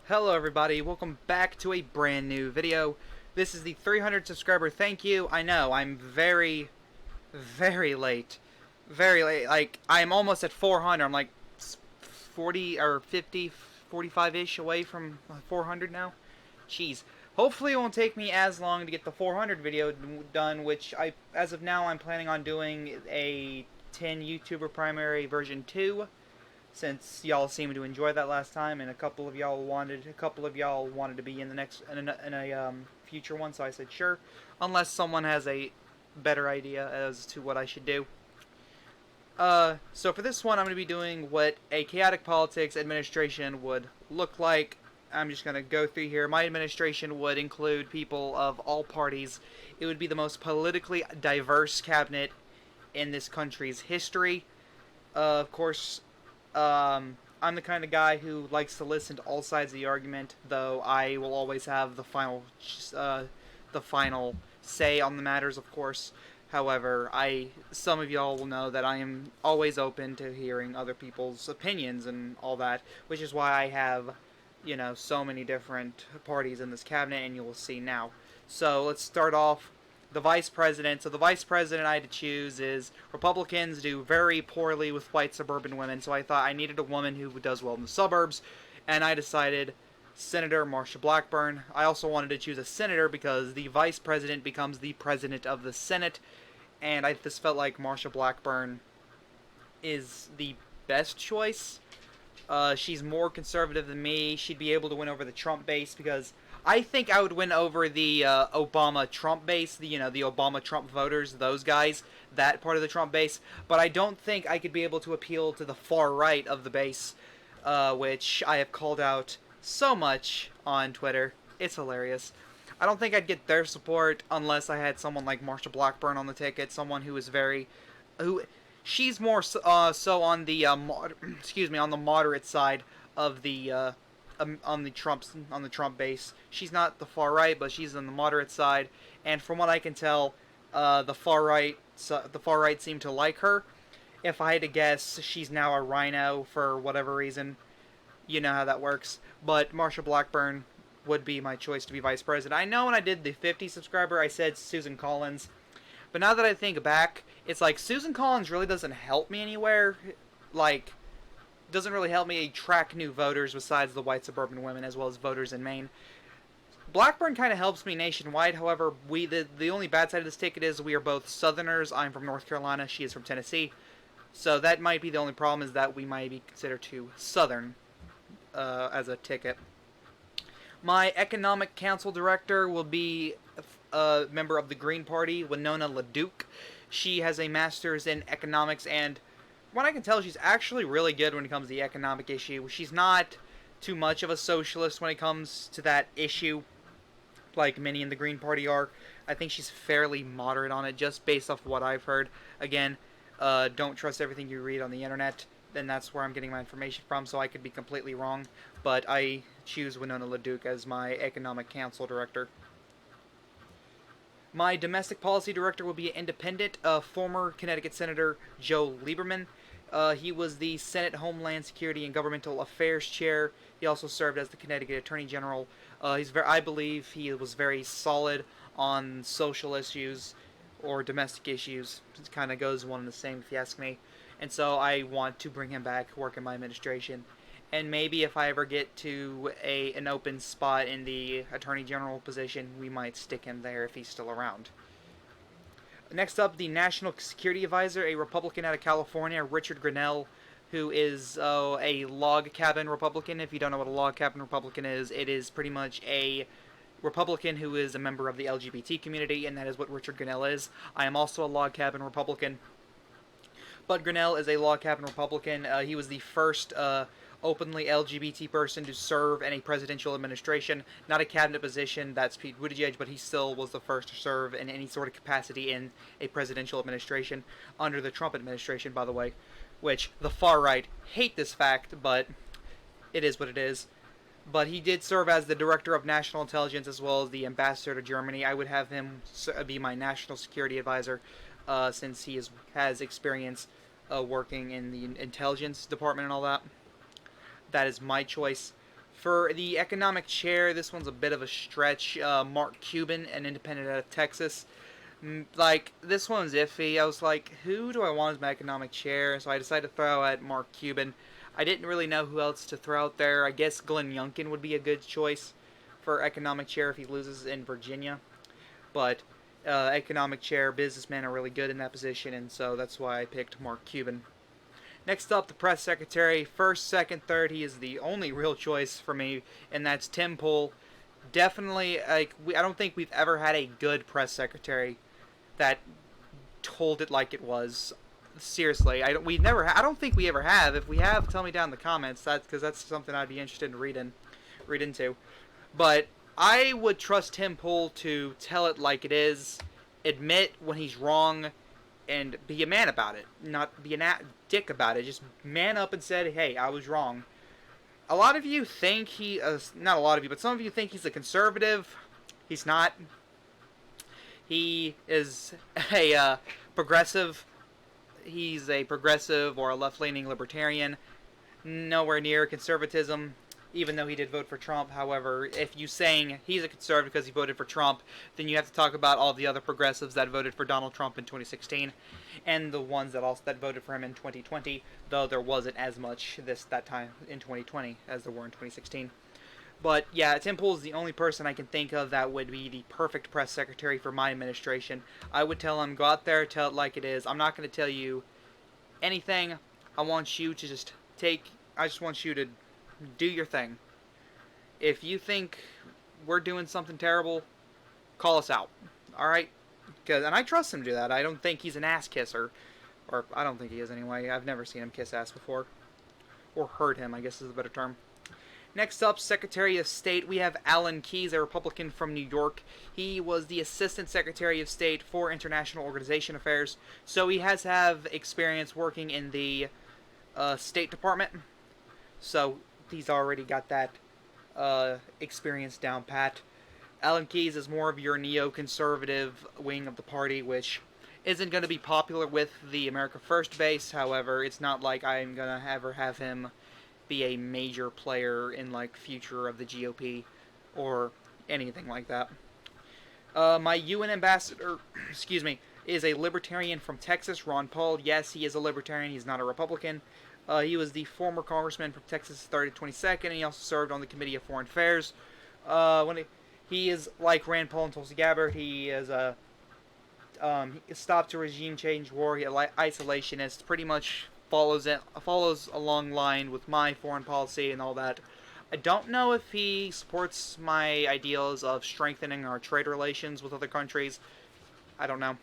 Hello everybody, welcome back to a brand new video. This is the 300 subscriber thank you. I know, I'm very late. Very late. Like, I'm almost at 400. I'm like 40 or 50, 45-ish away from 400 now. Jeez. Hopefully it won't take me as long to get the 400 video done, which as of now, I'm planning on doing a 10 YouTuber primary version 2. Since y'all seemed to enjoy that last time, and a couple of y'all wanted to be in the next future one, so I said sure, unless someone has a better idea as to what I should do. So for this one, I'm going to be doing what a chaotic politics administration would look like. I'm just going to go through here. My administration would include people of all parties. It would be the most politically diverse cabinet in this country's history. Of course, I'm the kind of guy who likes to listen to all sides of the argument, though I will always have the final say on the matters, of course. However, some of y'all will know that I am always open to hearing other people's opinions and all that, which is why I have, so many different parties in this cabinet, and you will see now. So let's start off the vice president. So the vice president I had to choose is Republicans do very poorly with white suburban women, so I thought I needed a woman who does well in the suburbs, and I decided Senator Marsha Blackburn. I also wanted to choose a senator because the vice president becomes the president of the Senate, and I just felt like Marsha Blackburn is the best choice. She's more conservative than me. She'd be able to win over the Trump base because I think I would win over the Obama-Trump base, the Obama-Trump voters, those guys, that part of the Trump base. But I don't think I could be able to appeal to the far right of the base, which I have called out so much on Twitter. It's hilarious. I don't think I'd get their support unless I had someone like Marsha Blackburn on the ticket, someone who is she's more so on the on the moderate side of the on the Trump base. She's not the far right, but she's on the moderate side. And from what I can tell, the far right seem to like her. If I had to guess, she's now a rhino for whatever reason. You know how that works. But Marsha Blackburn would be my choice to be vice president. I know when I did the 50 subscriber, I said Susan Collins. But now that I think back, it's like Susan Collins really doesn't help me anywhere. Like, doesn't really help me attract new voters besides the white suburban women as well as voters in Maine. Blackburn kind of helps me nationwide. However, the only bad side of this ticket is we are both Southerners. I'm from North Carolina. She is from Tennessee. So that might be the only problem, is that we might be considered too Southern as a ticket. My economic council director will be a member of the Green Party, Winona LaDuke. She has a master's in economics, and what I can tell, she's actually really good when it comes to the economic issue. She's not too much of a socialist when it comes to that issue, like many in the Green Party are. I think she's fairly moderate on it, just based off what I've heard. Again, don't trust everything you read on the internet. Then that's where I'm getting my information from, so I could be completely wrong. But I choose Winona LaDuke as my economic council director. My domestic policy director will be an independent, former Connecticut Senator Joe Lieberman. He was the Senate Homeland Security and Governmental Affairs Chair. He also served as the Connecticut Attorney General. I believe he was very solid on social issues or domestic issues. It kind of goes one and the same, if you ask me. And so I want to bring him back, work in my administration. And maybe if I ever get to an open spot in the Attorney General position, we might stick him there if he's still around. Next up, the National Security Advisor, a Republican out of California, Richard Grinnell, who is a log cabin Republican. If you don't know what a log cabin Republican is, it is pretty much a Republican who is a member of the LGBT community, and that is what Richard Grinnell is. I am also a log cabin Republican. But Grinnell is a log cabin Republican. He was the first openly LGBT person to serve in a presidential administration. Not a cabinet position, that's Pete Buttigieg, but he still was the first to serve in any sort of capacity in a presidential administration under the Trump administration, by the way, which the far right hate this fact, but it is what it is. But he did serve as the Director of National Intelligence as well as the Ambassador to Germany. I would have him be my national security advisor since he has experience working in the intelligence department and all that. That is my choice For the economic chair, this one's a bit of a stretch. Mark Cuban, an independent out of Texas. Like, this one's iffy. I was like, who do I want as my economic chair? So I decided to throw out Mark Cuban. I didn't really know who else to throw out there. I guess Glenn Youngkin would be a good choice for economic chair if he loses in Virginia. But economic chair, businessmen are really good in that position, and so that's why I picked Mark Cuban. Next up, the press secretary. First, second, third, he is the only real choice for me, and that's Tim Pool. Definitely, I don't think we've ever had a good press secretary that told it like it was. Seriously, I don't think we ever have. If we have, tell me down in the comments. Because that's something I'd be interested in read into. But I would trust Tim Pool to tell it like it is, admit when he's wrong, and be a man about it. Not be a dick about it. Just man up and said, hey, I was wrong. A lot of you think not a lot of you, but some of you think he's a conservative. He's not. He is a progressive. He's a progressive or a left-leaning libertarian. Nowhere near conservatism, even though he did vote for Trump. However, if you saying he's a conservative because he voted for Trump, then you have to talk about all the other progressives that voted for Donald Trump in 2016, and the ones that voted for him in 2020. Though there wasn't as much that time in 2020 as there were in 2016. But yeah, Tim Pool is the only person I can think of that would be the perfect press secretary for my administration. I would tell him, go out there, tell it like it is. I'm not going to tell you anything. I just want you to do your thing. If you think we're doing something terrible, call us out. Alright? And I trust him to do that. I don't think he's an ass kisser. Or, I don't think he is anyway. I've never seen him kiss ass before. Or heard him, I guess is a better term. Next up, Secretary of State, we have Alan Keyes, a Republican from New York. He was the Assistant Secretary of State for International Organization Affairs, so he has to have experience working in the State Department. So he's already got that experience down pat. Alan Keyes is more of your neoconservative wing of the party, which isn't going to be popular with the America First base. However, it's not like I'm going to ever have him be a major player in future of the GOP or anything like that. My UN ambassador, is a libertarian from Texas, Ron Paul. Yes, he is a libertarian. He's not a Republican. He was the former congressman from Texas, 3rd to 22nd, and he also served on the Committee of Foreign Affairs. He is like Rand Paul and Tulsi Gabbard. He is he stopped a regime change war. He isolationist. Pretty much follows along line with my foreign policy and all that. I don't know if he supports my ideals of strengthening our trade relations with other countries. I don't know.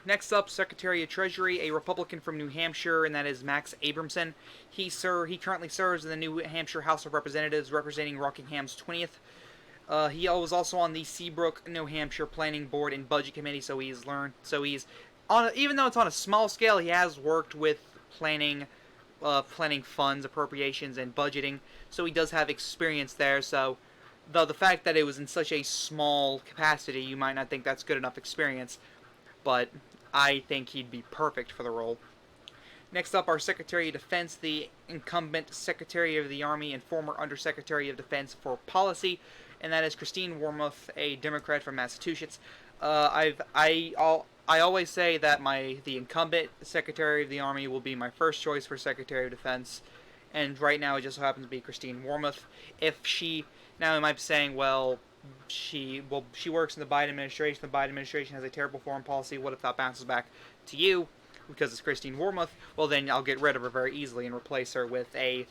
Next up, Secretary of Treasury, a Republican from New Hampshire, and that is Max Abramson. He currently serves in the New Hampshire House of Representatives, representing Rockingham's 20th. He was also on the Seabrook, New Hampshire Planning Board and Budget Committee, so he's even though it's on a small scale, he has worked with planning funds, appropriations, and budgeting, so he does have experience there. So, though the fact that it was in such a small capacity, you might not think that's good enough experience, but I think he'd be perfect for the role. Next up, our Secretary of Defense, the incumbent Secretary of the Army and former Undersecretary of Defense for Policy, and that is Christine Wormuth, a Democrat from Massachusetts. I always say that the incumbent Secretary of the Army will be my first choice for Secretary of Defense, and right now it just so happens to be Christine Wormuth. Now I might be saying, well, she works in the Biden administration. The Biden administration has a terrible foreign policy. What if that bounces back to you because it's Christine Wormuth? Well, then I'll get rid of her very easily and replace her with the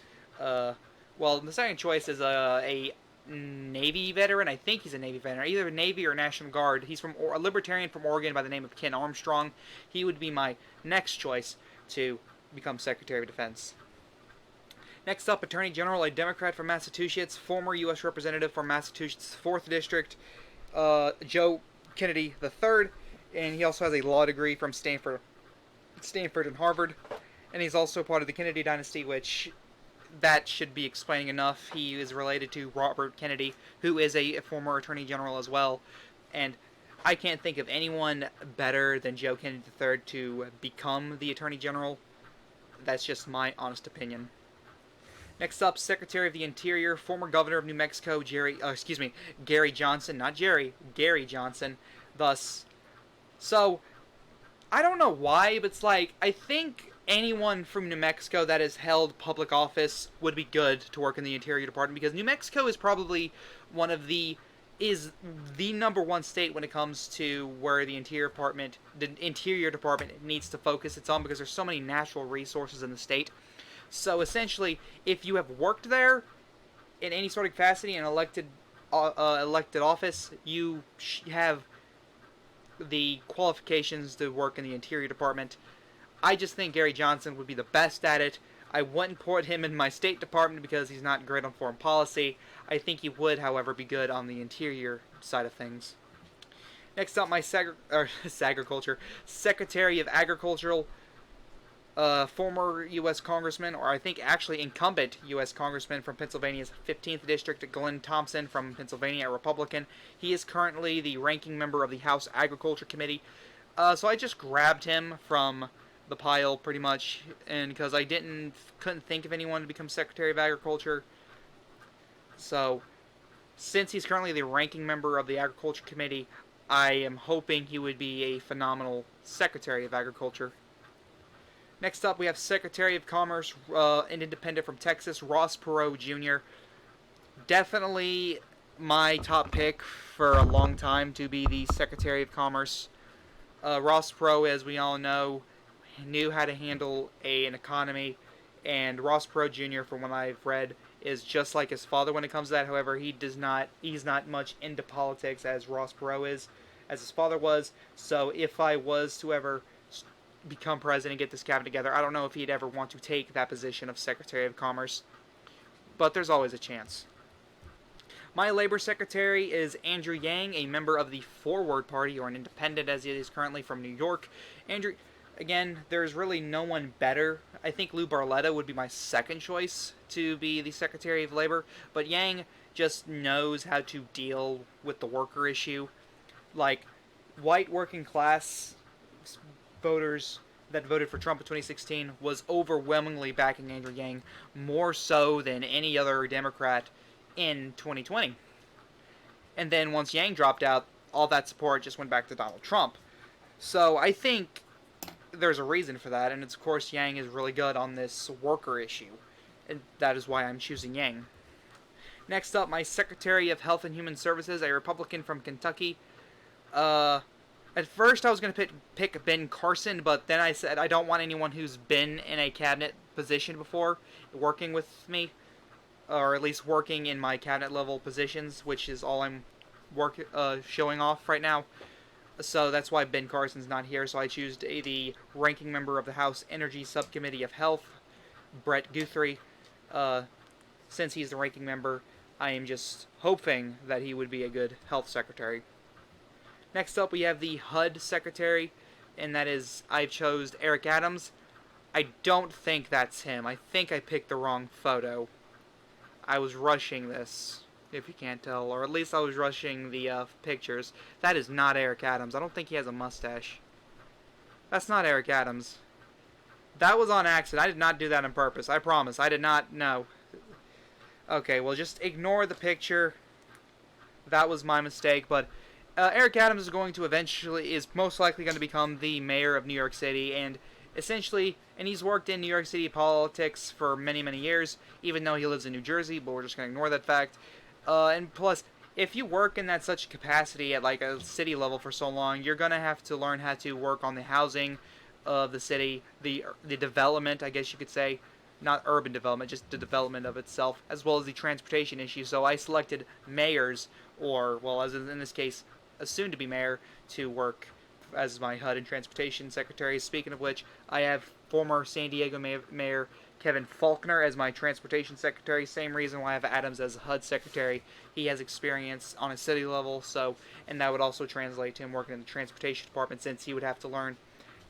second choice is a Navy veteran. I think he's a Navy veteran, either Navy or National Guard. He's a libertarian from Oregon by the name of Ken Armstrong. He would be my next choice to become Secretary of Defense. Next up, Attorney General, a Democrat from Massachusetts, former U.S. Representative from Massachusetts 4th District, Joe Kennedy III, and he also has a law degree from Stanford and Harvard, and he's also part of the Kennedy dynasty, which that should be explaining enough. He is related to Robert Kennedy, who is a former Attorney General as well, and I can't think of anyone better than Joe Kennedy III to become the Attorney General. That's just my honest opinion. Next up, Secretary of the Interior, former Governor of New Mexico, Gary Johnson, not Jerry, Gary Johnson. Thus, so I don't know why, but it's like I think anyone from New Mexico that has held public office would be good to work in the Interior Department because New Mexico is probably one of the is the number one state when it comes to where the Interior Department needs to focus its on because there's so many natural resources in the state. So essentially, if you have worked there in any sort of capacity in elected office, you have the qualifications to work in the Interior Department. I just think Gary Johnson would be the best at it. I wouldn't put him in my State Department because he's not great on foreign policy. I think he would, however, be good on the interior side of things. Next up, my Secretary of Agricultural, former U.S. Congressman, or I think actually incumbent U.S. Congressman from Pennsylvania's 15th District, Glenn Thompson from Pennsylvania, a Republican. He is currently the ranking member of the House Agriculture Committee. So I just grabbed him from the pile pretty much, and because I couldn't think of anyone to become Secretary of Agriculture. So since he's currently the ranking member of the Agriculture Committee, I am hoping he would be a phenomenal Secretary of Agriculture. Next up, we have Secretary of Commerce, an independent from Texas, Ross Perot Jr. Definitely my top pick for a long time to be the Secretary of Commerce. Ross Perot, as we all know, knew how to handle an economy, and Ross Perot Jr., from what I've read, is just like his father when it comes to that. However, he's not much into politics as Ross Perot is, as his father was. So if I was to ever become president and get this cabinet together, I don't know if he'd ever want to take that position of Secretary of Commerce, but there's always a chance. My Labor Secretary is Andrew Yang, a member of the Forward Party, or an independent as he is currently, from New York. Andrew, again, there's really no one better. I think Lou Barletta would be my second choice to be the Secretary of Labor, but Yang just knows how to deal with the worker issue. Like, white working class voters that voted for Trump in 2016 was overwhelmingly backing Andrew Yang, more so than any other Democrat in 2020. And then once Yang dropped out, all that support just went back to Donald Trump. So I think there's a reason for that, and it's, of course, Yang is really good on this worker issue, and that is why I'm choosing Yang. Next up, my Secretary of Health and Human Services, a Republican from Kentucky. At first I was going to pick Ben Carson, but then I said I don't want anyone who's been in a cabinet position before working with me, or at least working in my cabinet level positions, which is all I'm showing off right now. So that's why Ben Carson's not here. So I choose the ranking member of the House Energy Subcommittee of Health, Brett Guthrie. Since he's the ranking member, I am just hoping that he would be a good health secretary. Next up, we have the HUD secretary, and that is, I've chose Eric Adams. I don't think that's him. I think I picked the wrong photo. I was rushing this, if you can't tell, or at least I was rushing the pictures. That is not Eric Adams. I don't think he has a mustache. That's not Eric Adams. That was on accident. I did not do that on purpose. I promise. I did not know. Okay, well, just ignore the picture. That was my mistake, but Eric Adams is most likely going to become the mayor of New York City, and essentially, and he's worked in New York City politics for many, many years, even though he lives in New Jersey, but we're just going to ignore that fact. And plus, if you work in that such capacity at like a city level for so long, you're going to have to learn how to work on the housing of the city, the development, I guess you could say, not urban development, just the development of itself, as well as the transportation issue. So I selected mayors, or, well, as in this case, a soon-to-be mayor, to work as my HUD and Transportation Secretary. Speaking of which, I have former San Diego Mayor Kevin Faulconer as my Transportation Secretary. Same reason why I have Adams as HUD Secretary. He has experience on a city level, and that would also translate to him working in the Transportation Department, since he would have to learn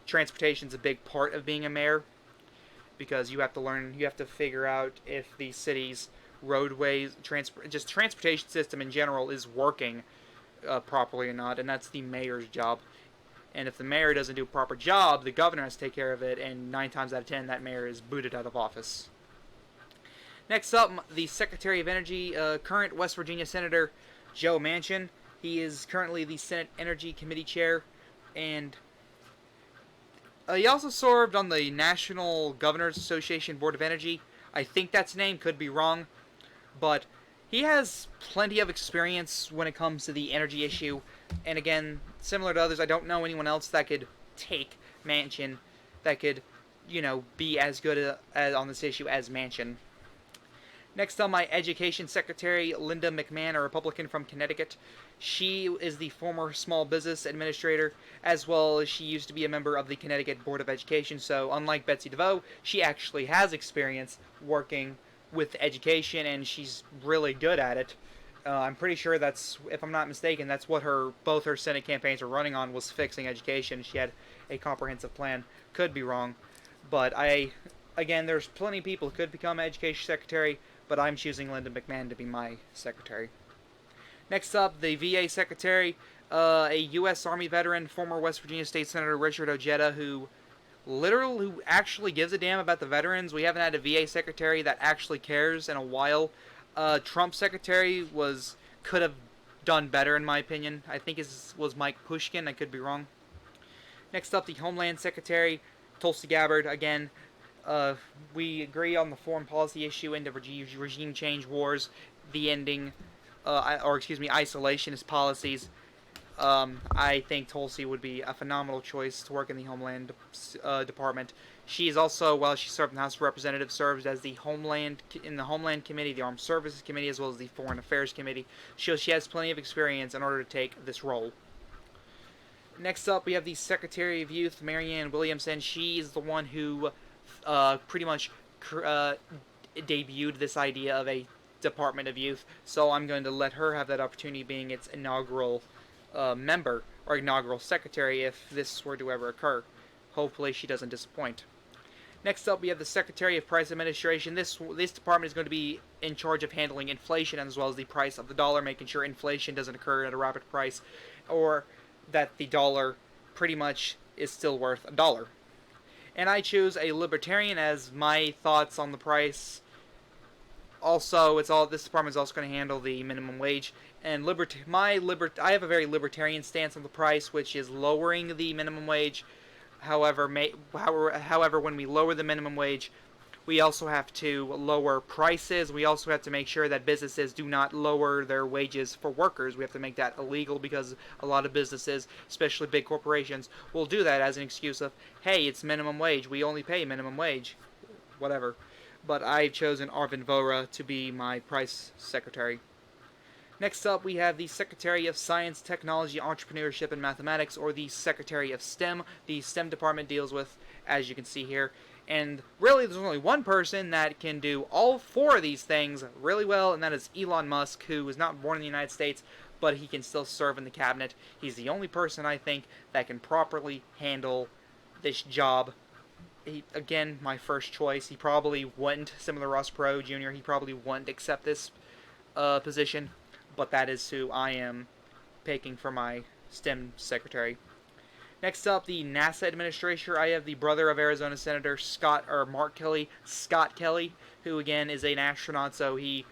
transportation's a big part of being a mayor, because you have to figure out if the city's roadways, just transportation system in general is working properly or not, and that's the mayor's job. And if the mayor doesn't do a proper job, the governor has to take care of it, and 9 times out of 10, that mayor is booted out of office. Next up, the Secretary of Energy, current West Virginia Senator Joe Manchin. He is currently the Senate Energy Committee Chair, and he also served on the National Governors Association Board of Energy. I think that's the name, could be wrong, but he has plenty of experience when it comes to the energy issue. And again, similar to others, I don't know anyone else that could take Manchin, that could, be as good on this issue as Manchin. Next on my Education Secretary, Linda McMahon, a Republican from Connecticut. She is the former small business administrator, as well as she used to be a member of the Connecticut Board of Education, so unlike Betsy DeVoe, she actually has experience working with education, and she's really good at it. I'm pretty sure that's, if I'm not mistaken, that's what both her Senate campaigns were running on, was fixing education. She had a comprehensive plan. Could be wrong. But again, there's plenty of people who could become education secretary, but I'm choosing Linda McMahon to be my secretary. Next up, the VA secretary, a U.S. Army veteran, former West Virginia State Senator Richard Ojeda, who actually gives a damn about the veterans. We haven't had a VA secretary that actually cares in a while. Trump's secretary could have done better, in my opinion. I think it was Mike Pushkin. I could be wrong. Next up, the Homeland Secretary, Tulsi Gabbard. Again, we agree on the foreign policy issue and the regime change wars, the ending, isolationist policies. I think Tulsi would be a phenomenal choice to work in the Homeland Department. She is also, while she served in the House of Representatives, serves as in the Homeland Committee, the Armed Services Committee, as well as the Foreign Affairs Committee. She has plenty of experience in order to take this role. Next up, we have the Secretary of Youth, Marianne Williamson. She is the one who pretty much debuted this idea of a Department of Youth, so I'm going to let her have that opportunity, being its inaugural member or inaugural secretary if this were to ever occur. Hopefully she doesn't disappoint. Next up, we have the Secretary of Price Administration. This department is going to be in charge of handling inflation as well as the price of the dollar, making sure inflation doesn't occur at a rapid price, or that the dollar pretty much is still worth $1. And I choose a libertarian as my thoughts on the price. Also, this department is also going to handle the minimum wage. And I have a very libertarian stance on the price, which is lowering the minimum wage. However, when we lower the minimum wage, we also have to lower prices. We also have to make sure that businesses do not lower their wages for workers. We have to make that illegal, because a lot of businesses, especially big corporations, will do that as an excuse of, hey, it's minimum wage. We only pay minimum wage. Whatever. But I've chosen Arvind Vohra to be my price secretary. Next up, we have the Secretary of Science, Technology, Entrepreneurship, and Mathematics, or the Secretary of STEM. The STEM department deals with, as you can see here, and really there's only one person that can do all four of these things really well, and that is Elon Musk, who was not born in the United States, but he can still serve in the cabinet. He's the only person, I think, that can properly handle this job. Again, my first choice. He probably wouldn't, similar to Ross Perot Jr., he probably wouldn't accept this position, but that is who I am picking for my STEM secretary. Next up, the NASA administrator. I have the brother of Arizona Senator Scott Kelly, who again is an astronaut, so he's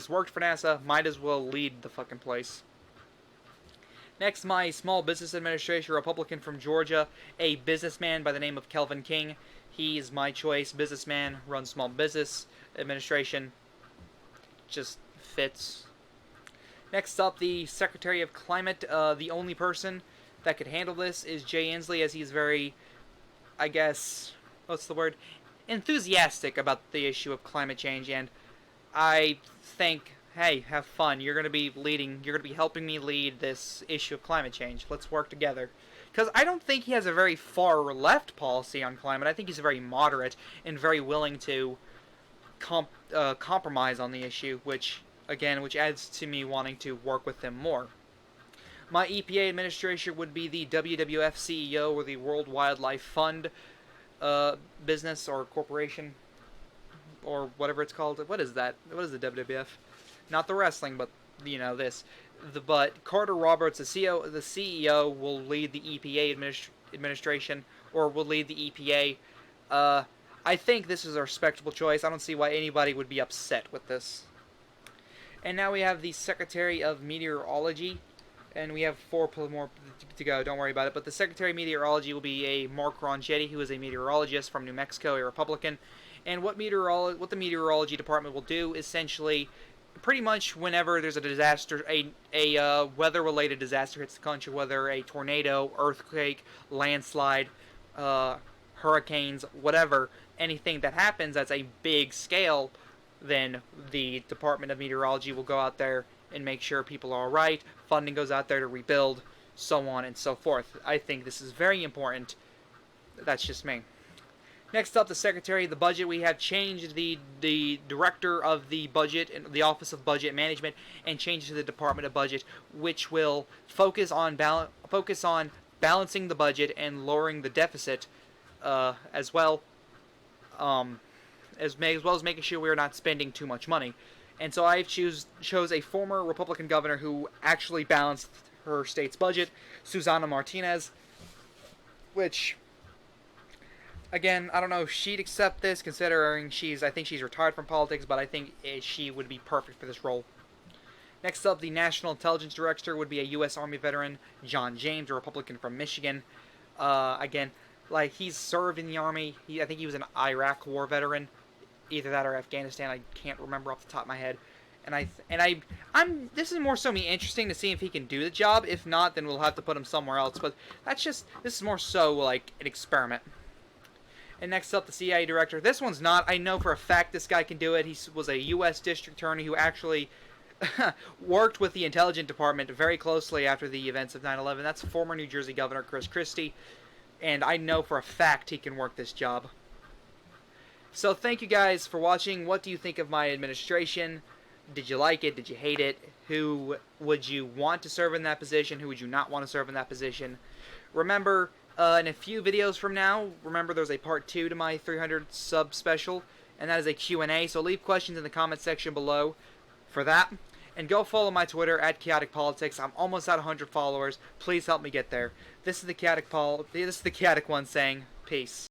worked for NASA, might as well lead the fucking place. Next, my small business administrator, Republican from Georgia, a businessman by the name of Kelvin King. He's my choice. Businessman, runs small business administration. Just fits. Next up, the Secretary of Climate. The only person that could handle this is Jay Inslee, as he's very, enthusiastic about the issue of climate change, and I think, hey, have fun. You're going to be helping me lead this issue of climate change. Let's work together. Because I don't think he has a very far left policy on climate. I think he's very moderate and very willing to compromise on the issue, which adds to me wanting to work with him more. My EPA administrator would be the WWF CEO, or the World Wildlife Fund business or corporation, or whatever it's called. What is that? What is the WWF? Not the wrestling, but this. But Carter Roberts, the CEO, will lead the EPA administration, or will lead the EPA. I think this is a respectable choice. I don't see why anybody would be upset with this. And now we have the Secretary of Meteorology, and we have 4 more to go. Don't worry about it. But the Secretary of Meteorology will be a Mark Ronchetti, who is a meteorologist from New Mexico, a Republican. And what the meteorology department will do, essentially, pretty much whenever there's a disaster, a weather-related disaster hits the country, whether a tornado, earthquake, landslide, hurricanes, whatever, anything that happens that's a big scale, then the Department of Meteorology will go out there and make sure people are alright, funding goes out there to rebuild, so on and so forth. I think this is very important. That's just me. Next up, the Secretary of the Budget. We have changed the Director of the Budget and the Office of Budget Management and changed to the Department of Budget, which will focus on balancing the budget and lowering the deficit, as well as making sure we're not spending too much money. And so I chose a former Republican governor who actually balanced her state's budget, Susana Martinez, which, again, I don't know if she'd accept this, considering I think she's retired from politics, but I think she would be perfect for this role. Next up, the National Intelligence Director would be a U.S. Army veteran, John James, a Republican from Michigan. Again, like, he's served in the Army. I think he was an Iraq War veteran, either that or Afghanistan. I can't remember off the top of my head. This is more so me interesting to see if he can do the job. If not, then we'll have to put him somewhere else. But this is more so like an experiment. And next up, the CIA director. This one's not. I know for a fact this guy can do it. He was a U.S. district attorney who actually worked with the intelligence department very closely after the events of 9/11. That's former New Jersey Governor Chris Christie. And I know for a fact he can work this job. So thank you guys for watching. What do you think of my administration? Did you like it? Did you hate it? Who would you want to serve in that position? Who would you not want to serve in that position? Remember, in a few videos from now, remember there's a part 2 to my 300 sub special, and that is a Q&A, so leave questions in the comment section below for that. And go follow my Twitter at Khaotic Politics. I'm almost at 100 followers. Please help me get there. This is the Khaotic one saying peace.